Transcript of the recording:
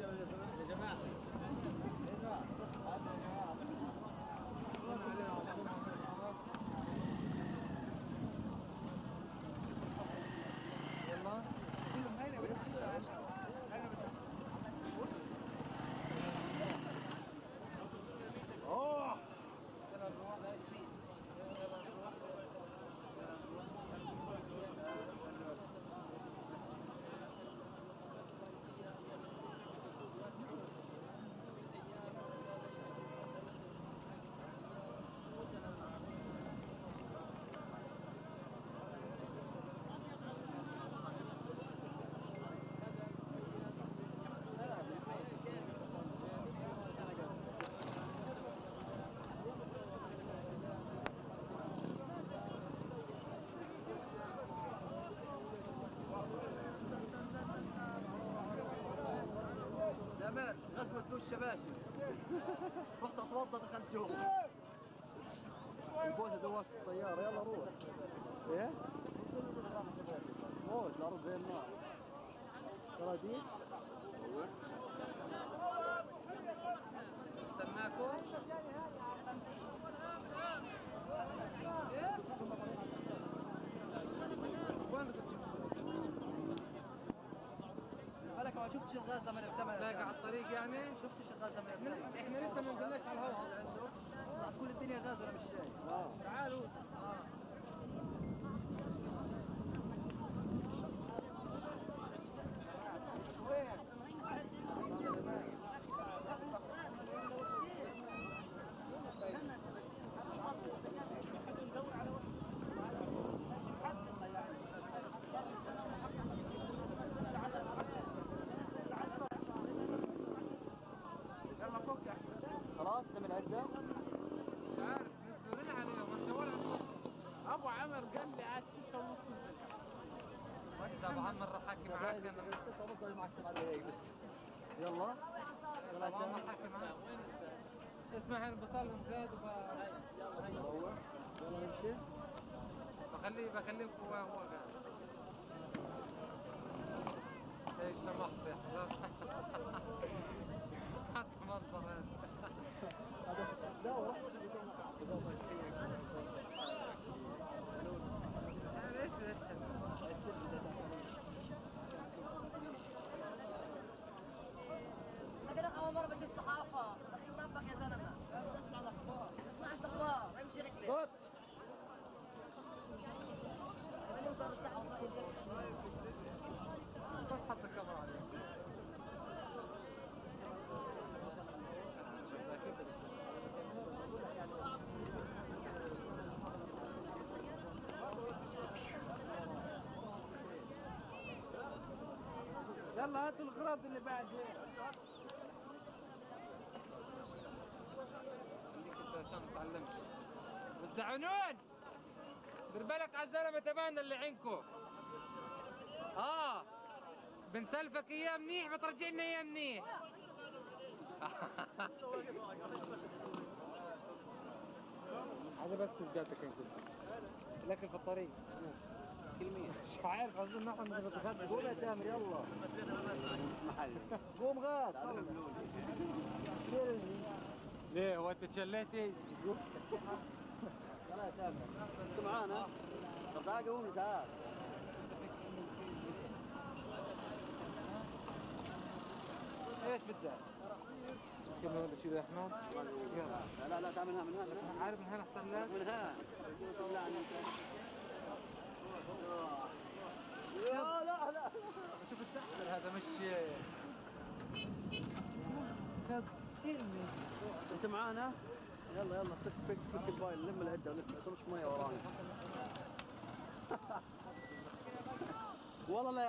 يا جماعة يلا كلهم هنا بس اوه جمال غزوة ذو الشباشب رحت اتوضى دخلت جوا البوسه دوك في السيارة يلا روح ايه؟ موت الارض زي النار كراديد استناكم وين بالك ما شفتش الغاز لما ارتمى لاقي على الطريق يعني شفتش الغاز لما ارتمى احنا لسه ما نزلناش على الهواء راح تكون الدنيا غاز وانا مش شايف تعالوا وين يلا فوق يا احمد خلاص تم العده مش عارف نزلوا لنا عليهم الجوال عندهم ابو عمر قال لي على 6:30 نزل اذا ابو عمر راح احكي معاك انا 6:30 ضايل معك 7 دقايق بس يلا ابو عمر حكي معاك اسمع انا بصلهم زاد يلا يلا نمشي بكلمكم هو قاعد زي الشمخ يحضر حط منظر هذا لا ورحت ليش السلب زي انا اول مره بشوف صحافه دقيق طبق يا زلمه تسمع الاخبار ما تسمعش الاخبار امشي رجلي حط الكاميرا عليه يلا هاتوا الغراض اللي بعد انت عشان ما تتعلمش مستعنون دير بالك على الزلمه تبعنا اللي عندكم بنسلفك اياه منيح بترجع لنا اياه منيح عجبتك تفقاتك انت الاكل في الطريق كلمية مش عارف اظن نحن نتغدى قوم يا تامر يلا محل قوم غاد ليه هو انت تشليتي؟ يلا يا تامر انت معانا؟ طب تعال قوم تعال ايش بدك؟ كم هذا الشيء يا احمد؟ لا لا تعال من هنا عارف من هنا احسن لك؟ من هنا لا شوف تسحسل هذا مش خذ شيلني انت معانا؟ يلا فك البايل لم العده ونطرش ميه ورانا والله لا